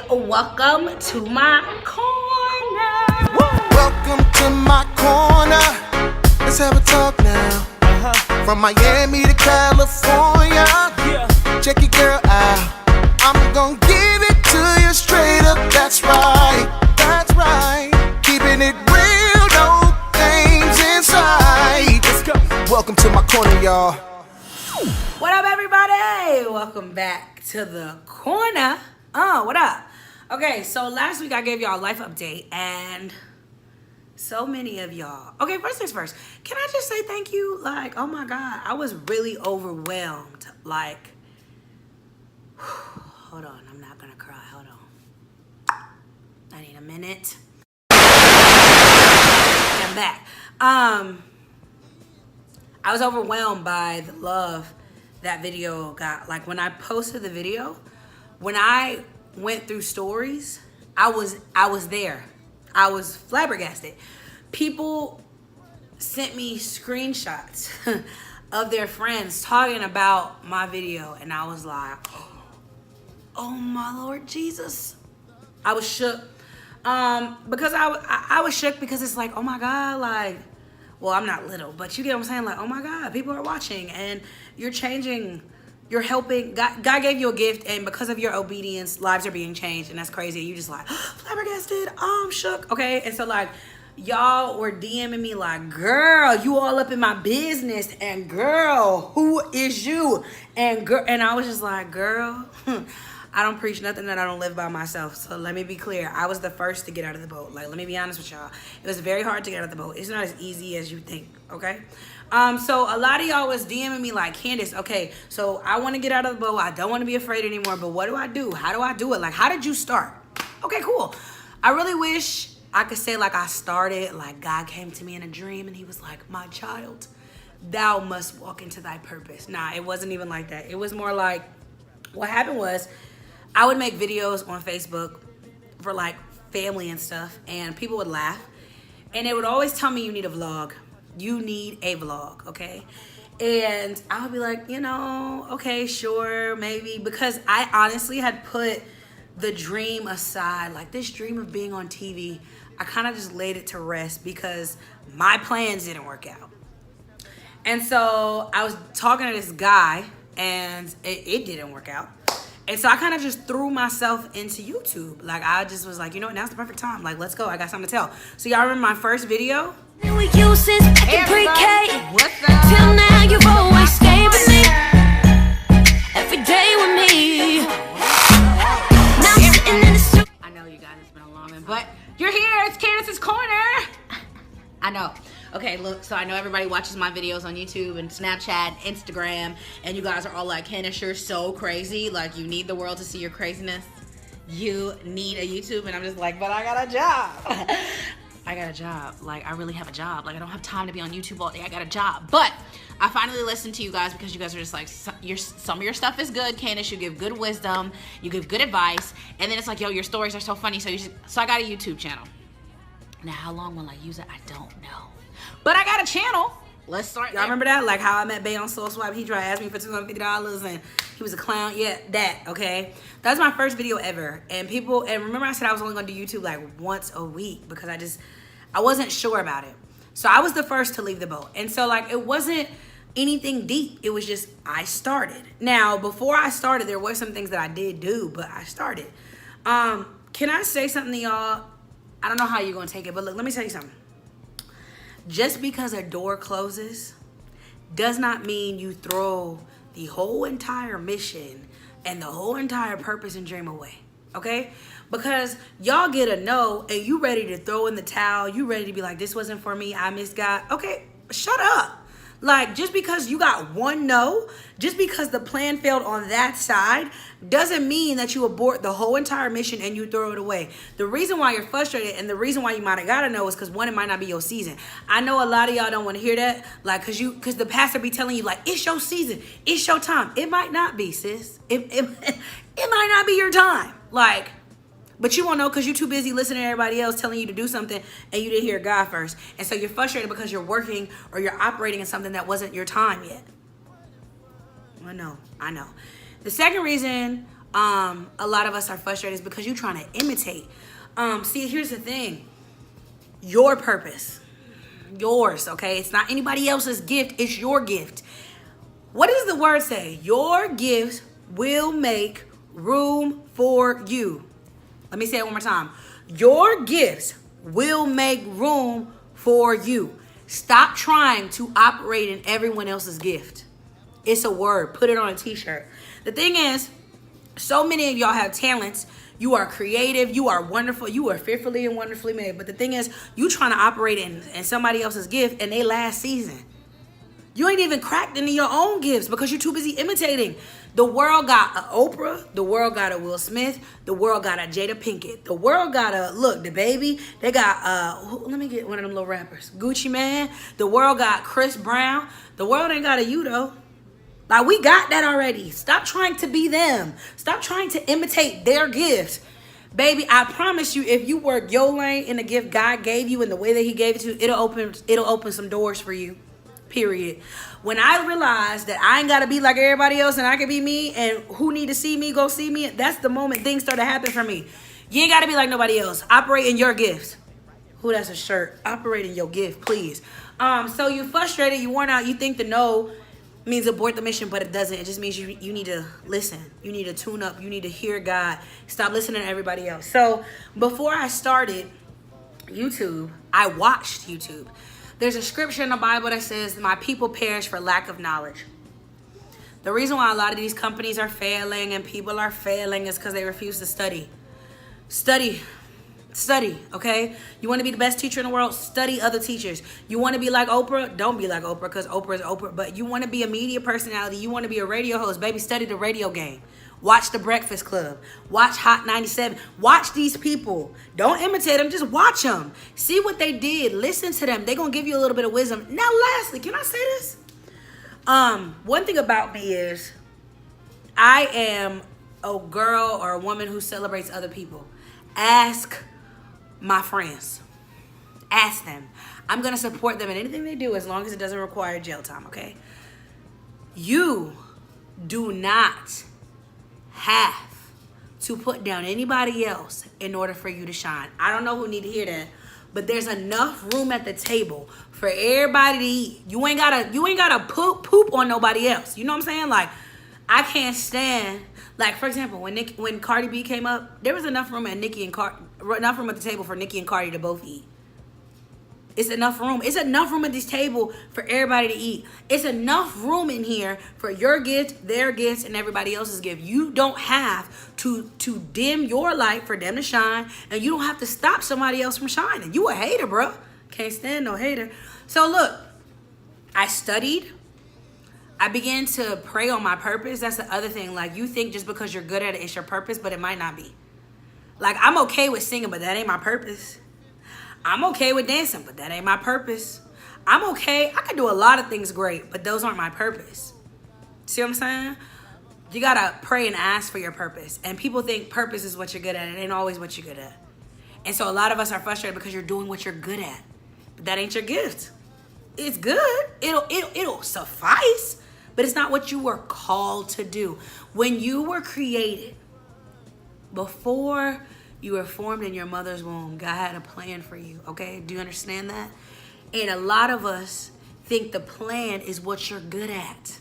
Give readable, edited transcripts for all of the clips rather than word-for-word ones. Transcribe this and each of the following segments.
welcome to my corner. Welcome to my corner. Let's have a talk now. From Miami to California, check your girl out. I'm gonna give it to you straight up. That's right, that's right. Keeping it real, no things inside. Let's go. Welcome to my corner, y'all. What up, everybody? Welcome back to the corner. What up? Okay, so last week I gave y'all a life update, and so many of y'all. Okay, first things first. Can I just say thank you? Like, oh my God, I was really overwhelmed. Like, hold on, I'm not gonna cry. Hold on. I need a minute. I'm back. I was overwhelmed by the love that video got. Like, when I posted the video, when I went through stories, I was there. I was flabbergasted. People sent me screenshots of their friends talking about my video, and I was like, oh my Lord Jesus. I was shook. Because I was shook because it's like, oh my God, like, well, I'm not little, but you get what I'm saying? Like, oh my God, people are watching, and you're changing, you're helping. God gave you a gift, and because of your obedience, lives are being changed, and that's crazy. You just like, flabbergasted, I'm shook, okay? And so, like, y'all were DMing me like, girl, you all up in my business, and girl, who is you? And I was just like, girl, I don't preach nothing that I don't live by myself. So let me be clear. I was the first to get out of the boat. Like, let me be honest with y'all. It was very hard to get out of the boat. It's not as easy as you think, okay? So a lot of y'all was DMing me like, Candace, okay, so I want to get out of the boat. I don't want to be afraid anymore, but what do I do? How do I do it? Like, how did you start? Okay, cool. I really wish I could say like I started, like God came to me in a dream and he was like, my child, thou must walk into thy purpose. Nah, it wasn't even like that. It was more like, what happened was, I would make videos on Facebook for like family and stuff, and people would laugh, and they would always tell me, you need a vlog. You need a vlog, okay? And I would be like, you know, okay, sure, maybe, because I honestly had put the dream aside. Like, this dream of being on TV, I kind of just laid it to rest because my plans didn't work out. And so I was talking to this guy, and it didn't work out. And so I kind of just threw myself into YouTube. Like, I just was like, you know what, now's the perfect time. Like, let's go, I got something to tell. So y'all remember my first video? We you since back in pre-K. Till now you've always stayed with me. Every day with me. Now I'm sitting in the street. I know you guys, it's been a long one, but you're here, it's Candace's Corner. I know. Okay, look, so I know everybody watches my videos on YouTube and Snapchat, Instagram, and you guys are all like, Candace, you're so crazy. Like, you need the world to see your craziness. You need a YouTube. And I'm just like, but I got a job. I got a job. Like, I really have a job. Like, I don't have time to be on YouTube all day. I got a job. But I finally listened to you guys because you guys are just like, some of your stuff is good, Candace. You give good wisdom. You give good advice. And then it's like, yo, your stories are so funny. So I got a YouTube channel. Now, how long will I use it? I don't know. But I got a channel. Let's start. Y'all remember that? Like how I met Bay on Soul Swipe. He tried to ask me for $250 and he was a clown. Yeah, that, okay? That was my first video ever. And remember I said I was only gonna do YouTube like once a week because I wasn't sure about it. So I was the first to leave the boat. And so like it wasn't anything deep. It was just, I started. Now, before I started, there were some things that I did do, but I started. Can I say something to y'all? I don't know how you're gonna take it, but look, let me tell you something. Just because a door closes does not mean you throw the whole entire mission and the whole entire purpose and dream away, okay? Because y'all get a no and you ready to throw in the towel, you ready to be like, this wasn't for me, I missed God. Okay, shut up. Like, just because you got one no, just because the plan failed on that side, doesn't mean that you abort the whole entire mission and you throw it away. The reason why you're frustrated and the reason why you might have got to know is because one, it might not be your season. I know a lot of y'all don't want to hear that, like, because the pastor be telling you, like, it's your season, it's your time. It might not be, sis. It might not be your time. Like, but you won't know because you're too busy listening to everybody else telling you to do something and you didn't hear God first. And so you're frustrated because you're working or you're operating in something that wasn't your time yet. I know. The second reason a lot of us are frustrated is because you're trying to imitate. See, here's the thing. Your purpose. Yours, okay? It's not anybody else's gift. It's your gift. What does the word say? Your gifts will make room for you. Let me say it one more time. Your gifts will make room for you. Stop trying to operate in everyone else's gift. It's a word. Put it on a t-shirt. The thing is, so many of y'all have talents. You are creative. You are wonderful. You are fearfully and wonderfully made. But the thing is, you trying to operate in somebody else's gift in their last season. You ain't even cracked into your own gifts because you're too busy imitating. The world got a Oprah. The world got a Will Smith. The world got a Jada Pinkett. The world got a, look, the baby. They got, let me get one of them little rappers. Gucci Mane. The world got Chris Brown. The world ain't got a you though. Like, we got that already. Stop trying to be them. Stop trying to imitate their gifts. Baby, I promise you, if you work your lane in the gift God gave you and the way that he gave it to you, it'll open some doors for you. Period. When I realized that I ain't got to be like everybody else and I can be me, and who need to see me, go see me, that's the moment things start to happen for me. You ain't got to be like nobody else. Operate in your gifts. Who, that's a shirt. Operate in your gift, please. So you frustrated, you worn out, you think the no means abort the mission, but it doesn't. It just means you need to listen. You need to tune up. You need to hear God. Stop listening to everybody else. So before I started YouTube, I watched YouTube. There's a scripture in the Bible that says, my people perish for lack of knowledge. The reason why a lot of these companies are failing and people are failing is because they refuse to study. Study, okay? You want to be the best teacher in the world? Study other teachers. You want to be like Oprah? Don't be like Oprah, because Oprah is Oprah. But you want to be a media personality? You want to be a radio host? Baby, study the radio game. Watch The Breakfast Club. Watch Hot 97. Watch these people. Don't imitate them. Just watch them. See what they did. Listen to them. They're going to give you a little bit of wisdom. Now, lastly, can I say this? One thing about me is I am a girl or a woman who celebrates other people. Ask my friends. Ask them. I'm going to support them in anything they do as long as it doesn't require jail time, okay? You do not have to put down anybody else in order for you to shine. I don't know who need to hear that, but there's enough room at the table for everybody to eat. You ain't gotta poop on nobody else. You know what I'm saying? Like, I can't stand, like, for example, when Cardi B came up, there was enough room at enough room at the table for Nicki and Cardi to both eat. It's enough room. It's enough room at this table for everybody to eat. It's enough room in here for your gift, their gifts, and everybody else's gift. You don't have to dim your light for them to shine, and you don't have to stop somebody else from shining. You a hater, bro. Can't stand no hater. So look, I studied. I began to pray on my purpose. That's the other thing. Like, you think just because you're good at it, it's your purpose, but it might not be. Like, I'm okay with singing, but that ain't my purpose. I'm okay with dancing, but that ain't my purpose. I'm okay. I can do a lot of things great, but those aren't my purpose. See what I'm saying? You got to pray and ask for your purpose. And people think purpose is what you're good at. It ain't always what you're good at. And so a lot of us are frustrated because you're doing what you're good at. But that ain't your gift. It's good. It'll suffice, but it's not what you were called to do. When you were created, before you were formed in your mother's womb, God had a plan for you, okay? Do you understand that? And a lot of us think the plan is what you're good at.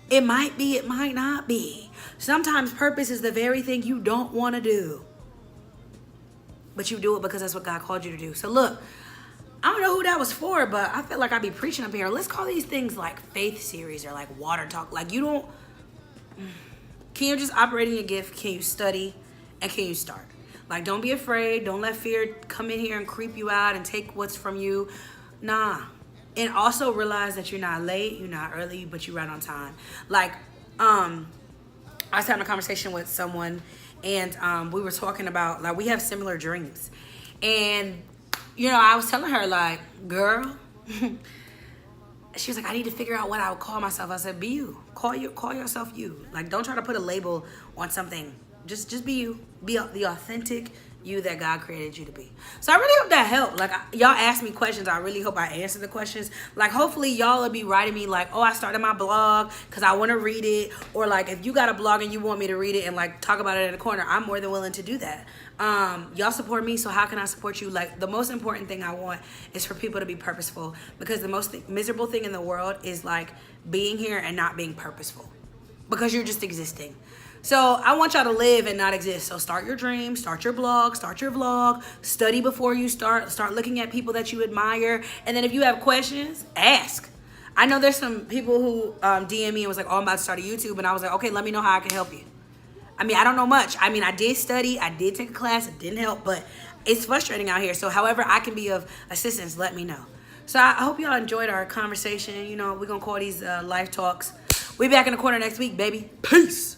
It might be, it might not be. Sometimes purpose is the very thing you don't want to do. But you do it because that's what God called you to do. So look, I don't know who that was for, but I feel like I be preaching up here. Let's call these things like faith series or like water talk. Like, you don't, can you just operate in your gift? Can you study? And can you start? Like, don't be afraid. Don't let fear come in here and creep you out and take what's from you. Nah. And also realize that you're not late, you're not early, but you're right on time. Like, I was having a conversation with someone, and we were talking about, like, we have similar dreams. And, you know, I was telling her, like, girl, she was like, I need to figure out what I would call myself. I said, be you. Call yourself you. Like, don't try to put a label on something. Just be you. Be the authentic you that God created you to be. So I really hope that helped. Like, y'all asked me questions. I really hope I answered the questions. Like, hopefully y'all will be writing me like, oh, I started my blog because I want to read it. Or like, if you got a blog and you want me to read it and like talk about it in the corner, I'm more than willing to do that. Y'all support me, so how can I support you? Like, the most important thing I want is for people to be purposeful, because the most miserable thing in the world is like being here and not being purposeful, because you're just existing. So I want y'all to live and not exist. So start your dream, start your blog, start your vlog, study before you start looking at people that you admire. And then if you have questions, ask. I know there's some people who DM me and was like, oh, I'm about to start a YouTube. And I was like, okay, let me know how I can help you. I mean, I don't know much. I mean, I did study, I did take a class, it didn't help, but it's frustrating out here. So however I can be of assistance, let me know. So I hope y'all enjoyed our conversation. You know, we're going to call these life talks. We back in the corner next week, baby. Peace.